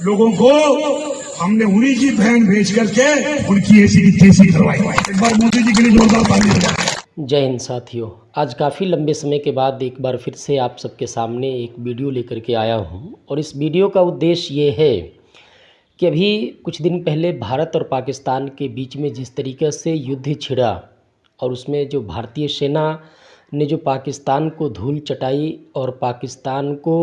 लोगों को हमने उन्हीं की बहन भेज करके उनकी ऐसी तेजी करवाई। एक बार मोदी जी के लिए जोरदार ताली बजाएं। जय हिंद साथियों, आज काफ़ी लंबे समय के बाद एक बार फिर से आप सबके सामने एक वीडियो लेकर के आया हूं और इस वीडियो का उद्देश्य ये है कि अभी कुछ दिन पहले भारत और पाकिस्तान के बीच में जिस तरीके से युद्ध छिड़ा और उसमें जो भारतीय सेना ने जो पाकिस्तान को धूल चटाई और पाकिस्तान को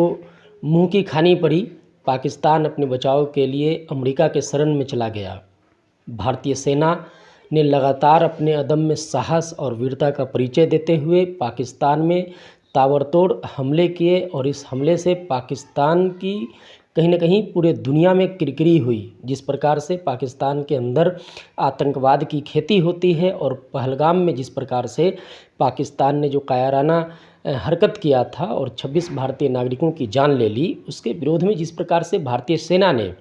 मुंह की खानी पड़ी। पाकिस्तान अपने बचाव के लिए अमेरिका के शरण में चला गया। भारतीय सेना ने लगातार अपने अदम्य साहस और वीरता का परिचय देते हुए पाकिस्तान में ताबड़तोड़ हमले किए और इस हमले से पाकिस्तान की कहीं न कहीं पूरे दुनिया में किरकिरी हुई। जिस प्रकार से पाकिस्तान के अंदर आतंकवाद की खेती होती है और पहलगाम में जिस प्रकार से पाकिस्तान ने जो कायराना हरकत किया था और 26 भारतीय नागरिकों की जान ले ली, उसके विरोध में जिस प्रकार से भारतीय सेना ने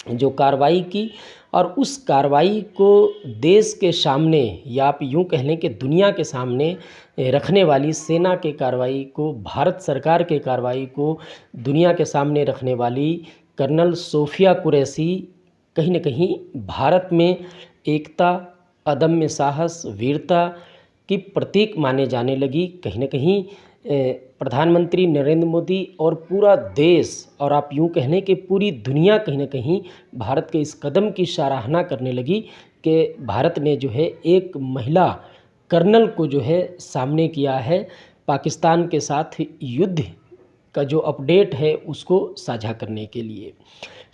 जो कार्रवाई की और उस कार्रवाई को देश के सामने या आप यूँ कह लें कि दुनिया के सामने रखने वाली सेना के कार्रवाई को, भारत सरकार के कार्रवाई को दुनिया के सामने रखने वाली कर्नल सोफिया कुरैशी कहीं न कहीं भारत में एकता, अदम्य साहस, वीरता की प्रतीक माने जाने लगी। कहीं न कहीं प्रधानमंत्री नरेंद्र मोदी और पूरा देश और आप यूँ कह लें कि पूरी दुनिया कहीं न कहीं भारत के इस कदम की सराहना करने लगी कि भारत ने जो है एक महिला कर्नल को जो है सामने किया है, पाकिस्तान के साथ युद्ध का जो अपडेट है उसको साझा करने के लिए।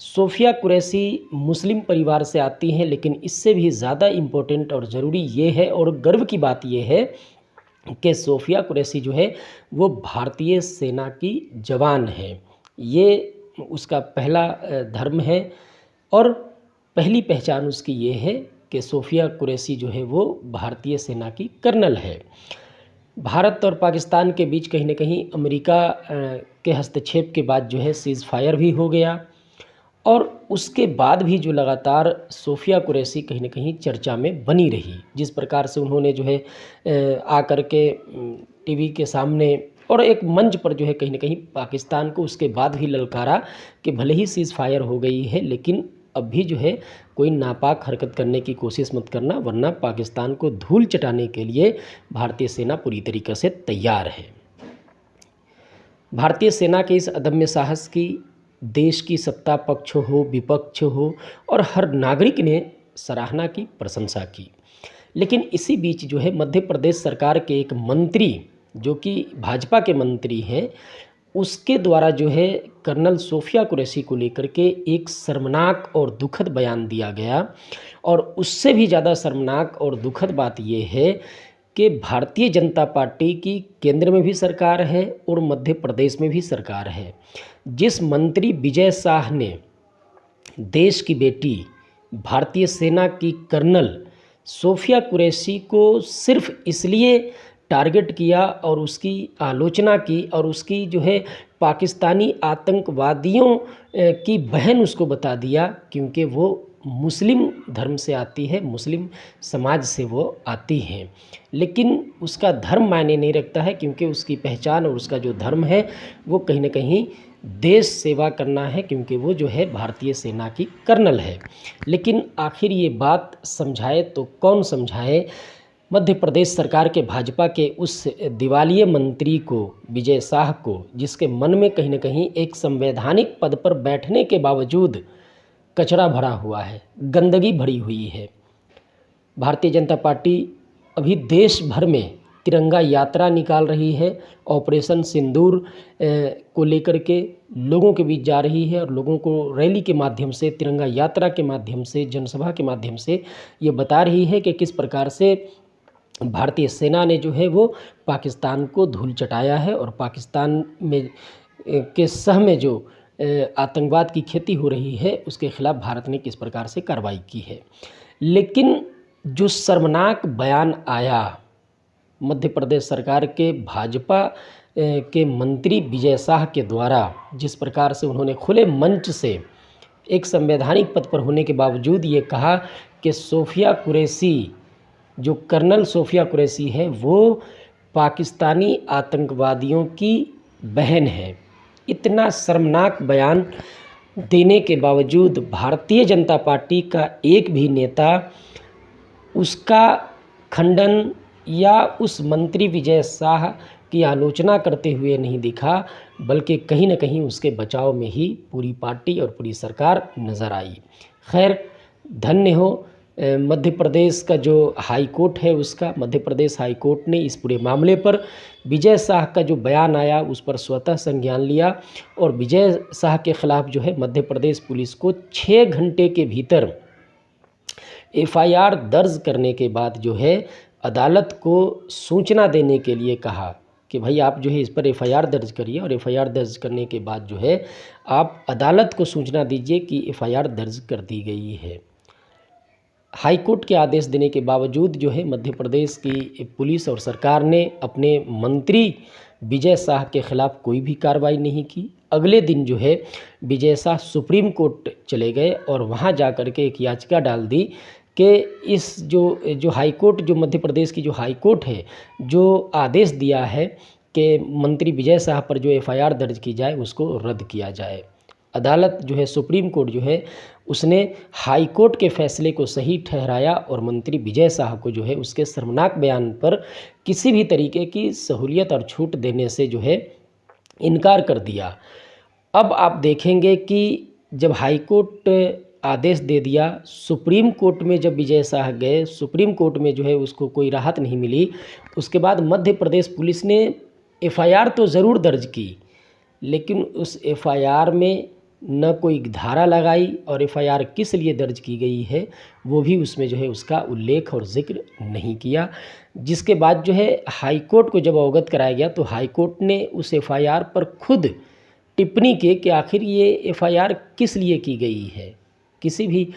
सोफिया कुरैशी मुस्लिम परिवार से आती हैं, लेकिन इससे भी ज़्यादा इम्पोर्टेंट और ज़रूरी ये है और गर्व की बात ये है कि सोफिया कुरैशी जो है वो भारतीय सेना की जवान है। ये उसका पहला धर्म है और पहली पहचान उसकी ये है कि सोफिया कुरैशी जो है वो भारतीय सेना की कर्नल है। भारत और पाकिस्तान के बीच कहीं न कहीं अमेरिका के हस्तक्षेप के बाद जो है सीज़ फायर भी हो गया और उसके बाद भी जो लगातार सोफिया कुरैशी कहीं न कहीं चर्चा में बनी रही। जिस प्रकार से उन्होंने जो है आकर के टीवी के सामने और एक मंच पर जो है कहीं न कहीं पाकिस्तान को उसके बाद भी ललकारा कि भले ही सीज़ फायर हो गई है, लेकिन अब भी जो है कोई नापाक हरकत करने की कोशिश मत करना, वरना पाकिस्तान को धूल चटाने के लिए भारतीय सेना पूरी तरीके से तैयार है। भारतीय सेना के इस अदम्य साहस की देश की सत्ता पक्ष हो, विपक्ष हो और हर नागरिक ने सराहना की, प्रशंसा की। लेकिन इसी बीच जो है मध्य प्रदेश सरकार के एक मंत्री जो कि भाजपा के मंत्री हैं, उसके द्वारा जो है कर्नल सोफिया कुरैशी को लेकर के एक शर्मनाक और दुखद बयान दिया गया और उससे भी ज़्यादा शर्मनाक और दुखद बात यह है कि भारतीय जनता पार्टी की केंद्र में भी सरकार है और मध्य प्रदेश में भी सरकार है। जिस मंत्री विजय शाह ने देश की बेटी, भारतीय सेना की कर्नल सोफिया कुरैशी को सिर्फ इसलिए टारगेट किया और उसकी आलोचना की और उसकी जो है पाकिस्तानी आतंकवादियों की बहन उसको बता दिया क्योंकि वो मुस्लिम धर्म से आती है, मुस्लिम समाज से वो आती हैं, लेकिन उसका धर्म मायने नहीं रखता है क्योंकि उसकी पहचान और उसका जो धर्म है वो कहीं न कहीं देश सेवा करना है, क्योंकि वो जो है भारतीय सेना की कर्नल है। लेकिन आखिर ये बात समझाए तो कौन समझाए? मध्य प्रदेश सरकार के भाजपा के उस दिवालिये मंत्री को, विजय शाह को, जिसके मन में कहीं न कहीं एक संवैधानिक पद पर बैठने के बावजूद कचरा भरा हुआ है, गंदगी भरी हुई है। भारतीय जनता पार्टी अभी देश भर में तिरंगा यात्रा निकाल रही है, ऑपरेशन सिंदूर को लेकर के लोगों के बीच जा रही है और लोगों को रैली के माध्यम से, तिरंगा यात्रा के माध्यम से, जनसभा के माध्यम से ये बता रही है कि किस प्रकार से भारतीय सेना ने जो है वो पाकिस्तान को धूल चटाया है और पाकिस्तान में के सह में जो आतंकवाद की खेती हो रही है उसके खिलाफ भारत ने किस प्रकार से कार्रवाई की है। लेकिन जो शर्मनाक बयान आया मध्य प्रदेश सरकार के भाजपा के मंत्री विजय शाह के द्वारा, जिस प्रकार से उन्होंने खुले मंच से एक संवैधानिक पद पर होने के बावजूद ये कहा कि सोफिया कुरैशी, जो कर्नल सोफिया कुरैशी है, वो पाकिस्तानी आतंकवादियों की बहन है। इतना शर्मनाक बयान देने के बावजूद भारतीय जनता पार्टी का एक भी नेता उसका खंडन या उस मंत्री विजय शाह की आलोचना करते हुए नहीं दिखा, बल्कि कहीं न कहीं उसके बचाव में ही पूरी पार्टी और पूरी सरकार नज़र आई। खैर, धन्य हो मध्य प्रदेश का जो हाई कोर्ट है, उसका मध्य प्रदेश हाई कोर्ट ने इस पूरे मामले पर विजय शाह का जो बयान आया उस पर स्वतः संज्ञान लिया और विजय शाह के खिलाफ जो है मध्य प्रदेश पुलिस को 6 घंटे के भीतर एफआईआर दर्ज करने के बाद जो है अदालत को सूचना देने के लिए कहा कि भाई आप जो है इस पर एफआईआर दर्ज करिए और एफआईआर दर्ज करने के बाद जो है आप अदालत को सूचना दीजिए कि एफआईआर दर्ज कर दी गई है। हाई कोर्ट के आदेश देने के बावजूद जो है मध्य प्रदेश की पुलिस और सरकार ने अपने मंत्री विजय शाह के खिलाफ कोई भी कार्रवाई नहीं की। अगले दिन जो है विजय शाह सुप्रीम कोर्ट चले गए और वहां जा कर के एक याचिका डाल दी कि इस जो हाई कोर्ट, जो मध्य प्रदेश की जो हाई कोर्ट है, जो आदेश दिया है कि मंत्री विजय शाह पर जो एफआईआर दर्ज की जाए उसको रद्द किया जाए। अदालत जो है, सुप्रीम कोर्ट जो है, उसने हाई कोर्ट के फैसले को सही ठहराया और मंत्री विजय शाह को जो है उसके शर्मनाक बयान पर किसी भी तरीके की सहूलियत और छूट देने से जो है इनकार कर दिया। अब आप देखेंगे कि जब हाई कोर्ट आदेश दे दिया, सुप्रीम कोर्ट में जब विजय शाह गए, सुप्रीम कोर्ट में जो है उसको कोई राहत नहीं मिली। उसके बाद मध्य प्रदेश पुलिस ने एफआईआर तो ज़रूर दर्ज की, लेकिन उस एफआईआर में न कोई धारा लगाई और एफआईआर किस लिए दर्ज की गई है वो भी उसमें जो है उसका उल्लेख और जिक्र नहीं किया। जिसके बाद जो है हाई कोर्ट को जब अवगत कराया गया तो हाई कोर्ट ने उस एफआईआर पर खुद टिप्पणी की कि आखिर ये एफआईआर किस लिए की गई है। किसी भी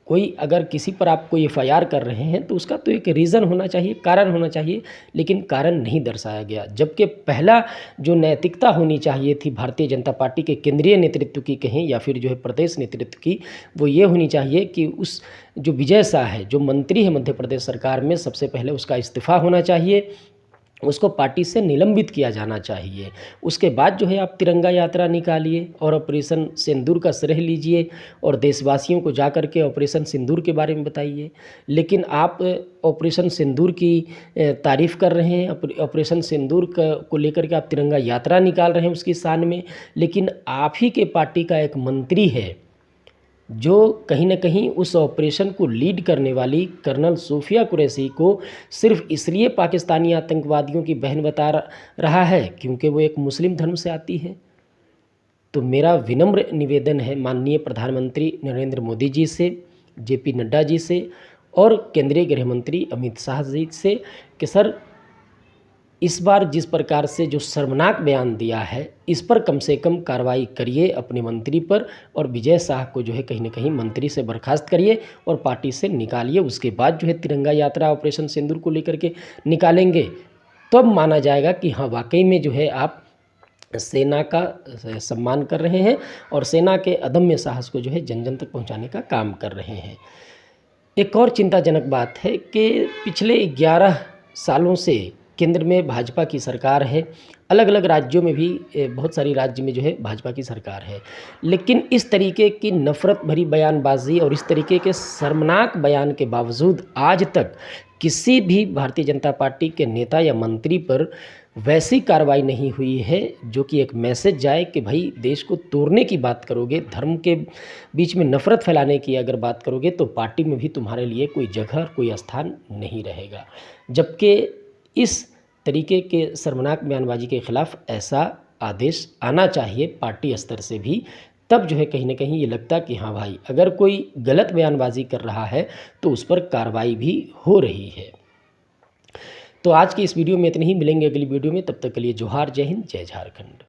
कोई अगर किसी पर आप कोई एफआईआर कर रहे हैं तो उसका तो एक रीज़न होना चाहिए, कारण होना चाहिए, लेकिन कारण नहीं दर्शाया गया। जबकि पहला जो नैतिकता होनी चाहिए थी भारतीय जनता पार्टी के केंद्रीय नेतृत्व की कहें या फिर जो है प्रदेश नेतृत्व की, वो ये होनी चाहिए कि उस जो विजय शाह है, जो मंत्री है मध्य प्रदेश सरकार में, सबसे पहले उसका इस्तीफ़ा होना चाहिए, उसको पार्टी से निलंबित किया जाना चाहिए। उसके बाद जो है आप तिरंगा यात्रा निकालिए और ऑपरेशन सिंदूर का श्रेय लीजिए और देशवासियों को जा कर के ऑपरेशन सिंदूर के बारे में बताइए। लेकिन आप ऑपरेशन सिंदूर की तारीफ़ कर रहे हैं, ऑपरेशन सिंदूर को लेकर के आप तिरंगा यात्रा निकाल रहे हैं उसकी शान में, लेकिन आप ही के पार्टी का एक मंत्री है जो कहीं न कहीं उस ऑपरेशन को लीड करने वाली कर्नल सूफिया कुरैशी को सिर्फ इसलिए पाकिस्तानी आतंकवादियों की बहन बता रहा है क्योंकि वो एक मुस्लिम धर्म से आती है। तो मेरा विनम्र निवेदन है माननीय प्रधानमंत्री नरेंद्र मोदी जी से, जेपी नड्डा जी से और केंद्रीय गृह मंत्री अमित शाह जी से कि सर, इस बार जिस प्रकार से जो शर्मनाक बयान दिया है इस पर कम से कम कार्रवाई करिए अपने मंत्री पर और विजय शाह को जो है कहीं ना कहीं मंत्री से बर्खास्त करिए और पार्टी से निकालिए। उसके बाद जो है तिरंगा यात्रा ऑपरेशन सिंदूर को लेकर के निकालेंगे तब माना जाएगा कि हाँ वाकई में जो है आप सेना का सम्मान कर रहे हैं और सेना के अदम्य साहस को जो है जन जन तक पहुँचाने का काम कर रहे हैं। एक और चिंताजनक बात है कि पिछले 11 सालों से केंद्र में भाजपा की सरकार है, अलग अलग राज्यों में भी बहुत सारी राज्य में जो है भाजपा की सरकार है, लेकिन इस तरीके की नफ़रत भरी बयानबाजी और इस तरीके के शर्मनाक बयान के बावजूद आज तक किसी भी भारतीय जनता पार्टी के नेता या मंत्री पर वैसी कार्रवाई नहीं हुई है जो कि एक मैसेज जाए कि भाई देश को तोड़ने की बात करोगे, धर्म के बीच में नफ़रत फैलाने की अगर बात करोगे तो पार्टी में भी तुम्हारे लिए कोई जगह, कोई स्थान नहीं रहेगा। जबकि इस तरीके के शर्मनाक बयानबाजी के ख़िलाफ़ ऐसा आदेश आना चाहिए पार्टी स्तर से भी, तब जो है कहीं ना कहीं ये लगता कि हाँ भाई अगर कोई गलत बयानबाजी कर रहा है तो उस पर कार्रवाई भी हो रही है। तो आज की इस वीडियो में इतनी ही, मिलेंगे अगली वीडियो में, तब तक के लिए जोहार, जय हिंद, जय झारखंड।